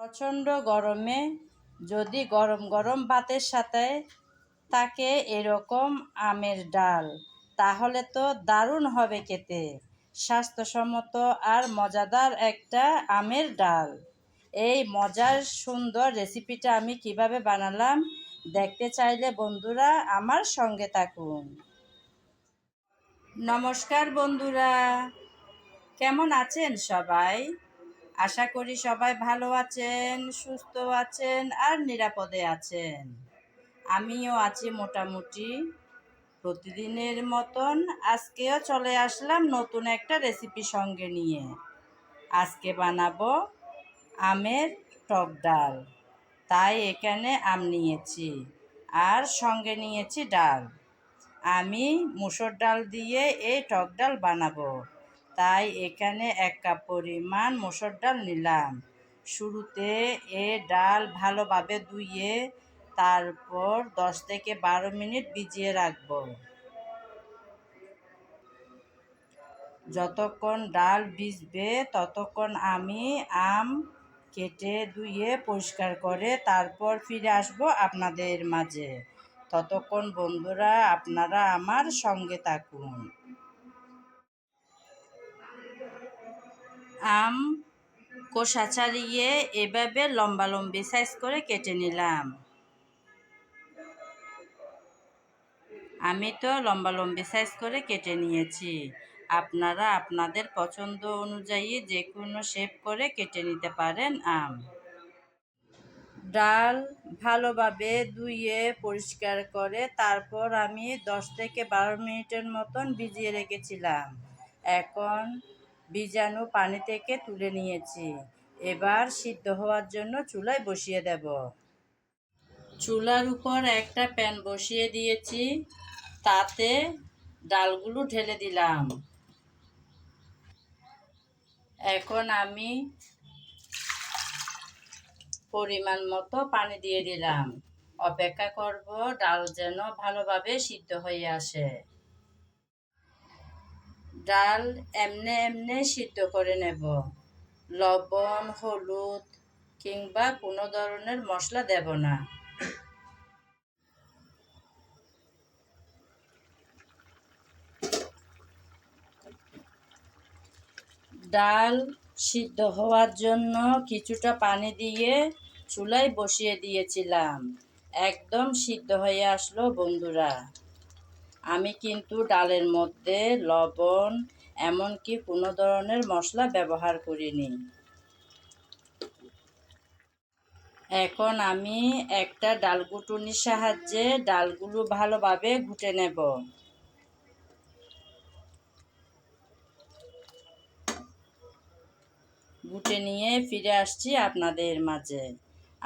প্রচণ্ড গরমে যদি গরম গরম ভাতের সাথে থাকে এরকম আমের ডাল, তাহলে তো দারুণ হবে খেতে। স্বাস্থ্যসম্মত আর মজাদার একটা আমের ডাল। এই মজার সুন্দর রেসিপিটা আমি কিভাবে বানালাম দেখতে চাইলে বন্ধুরা আমার সঙ্গে থাকুন। নমস্কার বন্ধুরা, কেমন আছেন সবাই? আশা করি সবাই ভালো আছেন, সুস্থ আছেন আর নিরাপদে আছেন। আমিও আছি মোটামুটি। প্রতিদিনের মতন আজকেও চলে আসলাম নতুন একটা রেসিপি সঙ্গে নিয়ে। আজকে বানাবো আমের টক ডাল। তাই এখানে আম নিয়েছি আর সঙ্গে নিয়েছি ডাল। আমি মুসুর ডাল দিয়ে এই টক ডাল বানাবো, তাই এখানে 1 কাপ পরিমাণ মুসুর ডাল নিলাম। শুরুতে ডাল ভালোভাবে ধুয়ে তারপর 10 থেকে 12 মিনিট ভিজিয়ে রাখবো। যতক্ষণ ডাল ভিজবে ততক্ষণ আমি আম কেটে ধুয়ে পরিষ্কার করে তারপর ফিরে আসবো আপনাদের মাঝে। ততক্ষণ বন্ধুরা আপনারা আমার সঙ্গে থাকুন। আম খোসা ছাড়িয়ে এভাবে লম্বালম্বি সাইজ করে কেটে নিলাম। আমি তো লম্বালম্বি সাইজ করে কেটে নিয়েছি। আপনারা আপনাদের পছন্দ অনুযায়ী যে কোনো শেপ করে কেটে নিতে পারেন আম। ডাল ভালোভাবে ধুয়ে পরিষ্কার করে তারপর আমি 10 থেকে 12 মিনিটের মতন ভিজিয়ে রেখেছিলাম। এখন ভিজানো পানি থেকে তুলে নিয়েছি। এবার সিদ্ধ হওয়ার জন্য চুলায় বসিয়ে দেব। চুলার উপর একটা প্যান বসিয়ে দিয়েছি, তাতে ডালগুলো ঢেলে দিলাম। এখন আমি পরিমাণ মতো পানি দিয়ে দিলাম। অপেক্ষা করব ডাল যেন ভালোভাবে সিদ্ধ হয়ে আসে। ডাল এমনি এমনি সিদ্ধ করে নেব। লবণ, হলুদ কিংবা কোনো ধরনের মশলা দেব না। ডাল সিদ্ধ হওয়ার জন্য কিছুটা পানি দিয়ে চুলায় বসিয়ে দিয়েছিলাম। একদম সিদ্ধ হয়ে আসলো বন্ধুরা। আমি কিন্তু ডালের মধ্যে লবণ এমনকি কোনো ধরনের মশলা ব্যবহার করিনি। এখন আমি একটা ডাল ঘুটুনির সাহায্যে ডালগুলো ভালোভাবে ঘুটে নেব। ঘুটে নিয়ে ফিরে আসছি আপনাদের মাঝে।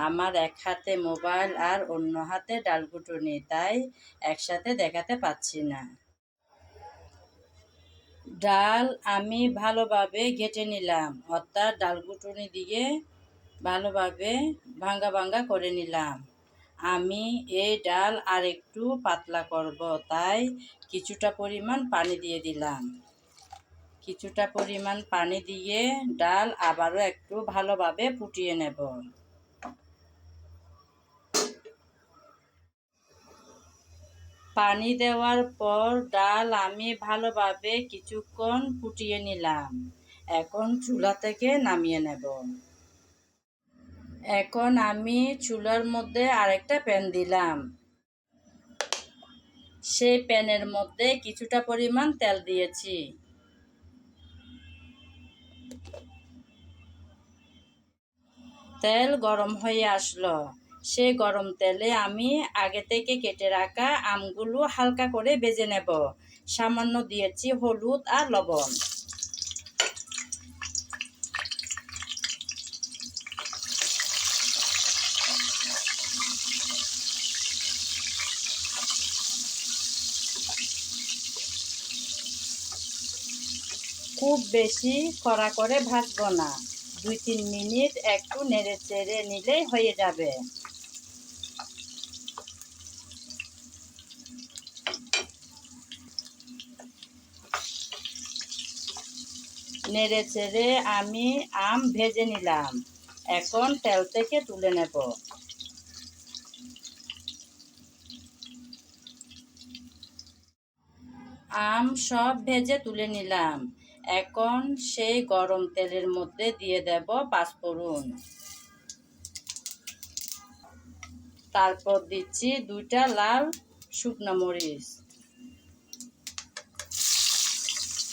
আমার এক হাতে মোবাইল আর অন্য হাতে ডাল ঘুটুনি, তাই একসাথে দেখাতে পাচ্ছি না। ডাল আমি ভালোভাবে ঘেটে নিলাম, অর্থাৎ ডাল ঘুটুনি দিয়ে ভালোভাবে ভাঙ্গা ভাঙ্গা করে নিলাম। আমি এই ডাল আর একটু পাতলা করব, তাই কিছুটা পরিমাণ পানি দিয়ে দিলাম। কিছুটা পরিমাণ পানি দিয়ে ডাল আবারও একটু ভালোভাবে ফুটিয়ে নেব। পানি দেওয়ার পর ডাল আমি ভালোভাবে কিছুক্ষণ ফুটিয়ে নিলাম। এখন চুলা থেকে নামিয়ে নেব। এখন আমি চুলার মধ্যে আরেকটা প্যান দিলাম। সেই প্যানের মধ্যে কিছুটা পরিমাণ তেল দিয়েছি। তেল গরম হয়ে আসলো। সেই গরম তেলে আমি আগে থেকে কেটে রাখা আমগুলো হালকা করে ভেজে নেব। সামান্য দিয়েছি হলুদ আর লবণ। খুব বেশি কড়া করে ভাজবো না, 2-3 মিনিট একটু নেড়ে চেড়ে নিলেই হয়ে যাবে। নেড়ে চেড়ে আমি আম ভেজে নিলাম। এখন তেল থেকে তুলে নেব। আম সব ভেজে তুলে নিলাম। এখন সেই গরম তেলের মধ্যে দিয়ে দেব পাঁচফোড়ন। তারপর দিচ্ছি 2টা লাল শুকনো মরিচ।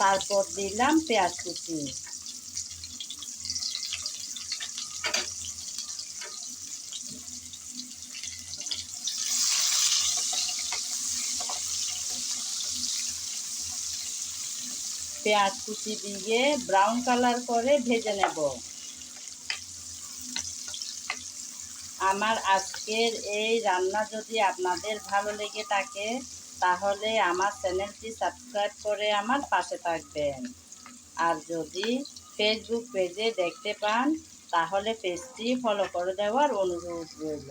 তারপর দিলাম পেঁয়াজ কুচি। পেঁয়াজ কুচি দিয়ে ব্রাউন কালার করে ভেজে নেব। আমার আজকের এই রান্না যদি আপনাদের ভালো লেগে থাকে তাহলে আমার চ্যানেলটি সাবস্ক্রাইব করে আমার পাশে থাকবেন। আর যদি ফেসবুক পেজে দেখতে পান তাহলে পেজটি ফলো করে দেওয়ার অনুরোধ রইল।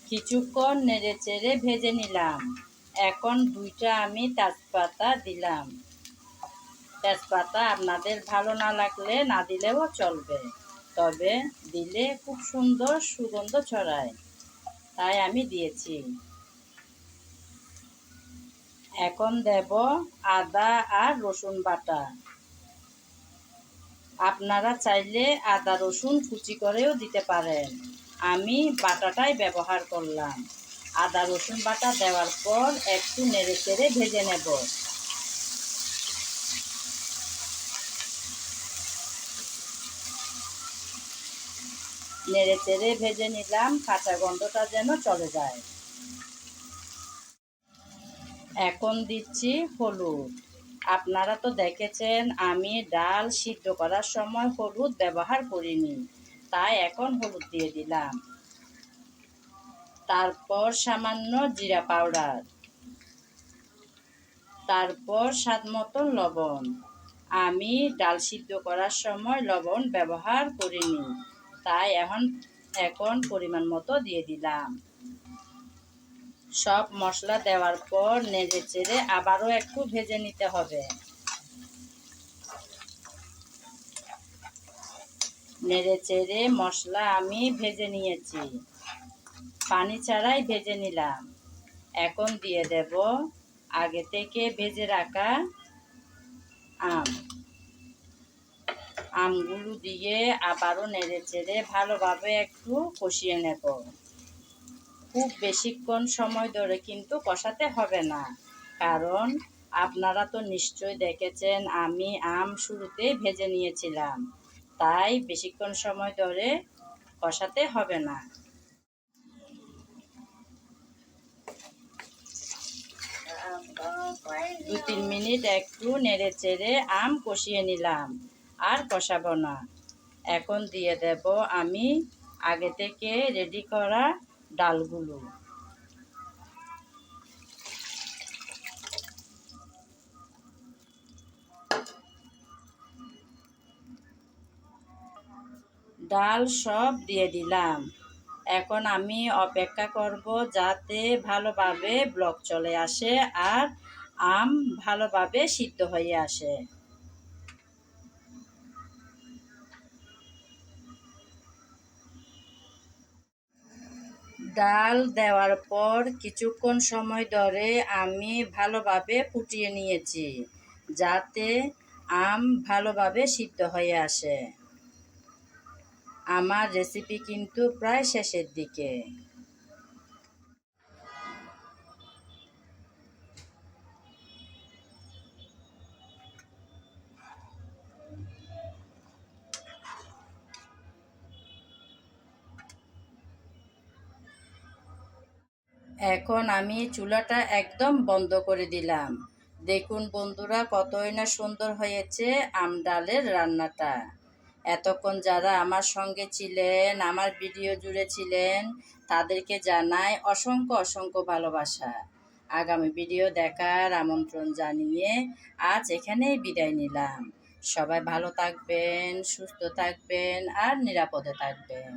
কিছুক্ষণ নেড়ে চেড়ে ভেজে নিলাম। এখন 2টা আমি তেজপাতা দিলাম। তেজপাতা আপনাদের ভালো না লাগলে না দিলেও চলবে, তবে দিলে খুব সুন্দর সুগন্ধ ছড়ায়, তাই আমি দিয়েছি। এখন দেব আদা আর রসুন বাটা। আপনারা চাইলে আদা রসুন কুচি করেও দিতে পারেন, আমি বাটাটাই ব্যবহার করলাম। আদা রসুন বাটা দেওয়ার পর একটু নেড়ে চেড়ে ভেজে নেব। নেড়ে চেড়ে ভেজে নিলাম, কাঁচা গন্ধটা যেন চলে যায়। এখন দিচ্ছি হলুদ। আপনারা তো দেখেছেন আমি ডাল সিদ্ধ করার সময় হলুদ ব্যবহার করিনি, তাই এখন হলুদ দিয়ে দিলাম। তারপর সামান্য জিরা পাউডার, তারপর স্বাদ মতো লবণ। আমি ডাল সিদ্ধ করার সময় লবণ ব্যবহার করিনি, তাই এখন পরিমাণ মতো দিয়ে দিলাম। সব মশলা দেওয়ার পর নেড়ে চেড়ে আবারও একটু ভেজে নিতে হবে। নেড়ে চেড়ে মশলা আমি ভেজে নিয়েছি, পানি ছাড়াই ভেজে নিলাম। এখন দিয়ে দেব আগে থেকে ভেজে রাখা আম। আমগুলো দিয়ে আবারও নেড়ে চেড়ে ভালোভাবে একটু কষিয়ে নেব। খুব বেশিক্ষণ সময় ধরে কিন্তু কষাতে হবে না, কারণ আপনারা তো নিশ্চয়ই দেখেছেন আমি আম শুরুতেই ভেজে নিয়েছিলাম, তাই বেশিক্ষণ সময় ধরে কষাতে হবে না। 2-3 মিনিট একটু নেড়ে চেড়ে আম কষিয়ে নিলাম, আর কষাবো না। এখন দিয়ে দেব আমি আগে থেকে রেডি করা ডালগুলো। ডাল সব দিয়ে দিলাম। এখন আমি অপেক্ষা করব যাতে ভালোভাবে ব্লক চলে আসে আর আম ভালোভাবে সিদ্ধ হয়ে আসে। ডাল দেওয়ার পর কিছুক্ষণ সময় ধরে আমি ভালোভাবে ফুটিয়ে নিয়েছি, যাতে আম ভালোভাবে সিদ্ধ হয়ে আসে। আমার রেসিপি কিন্তু প্রায় শেষের দিকে। এখন আমি চুলাটা একদম বন্ধ করে দিলাম। দেখুন বন্ধুরা, কতই না সুন্দর হয়েছে আম ডালের রান্নাটা। এতক্ষণ যারা আমার সঙ্গে ছিলেন, আমার ভিডিও জুড়ে ছিলেন, তাদেরকে জানাই অসংখ্য অসংখ্য ভালোবাসা। আগামী ভিডিও দেখার আমন্ত্রণ জানিয়ে আজ এখানেই বিদায় নিলাম। সবাই ভালো থাকবেন, সুস্থ থাকবেন আর নিরাপদে থাকবেন।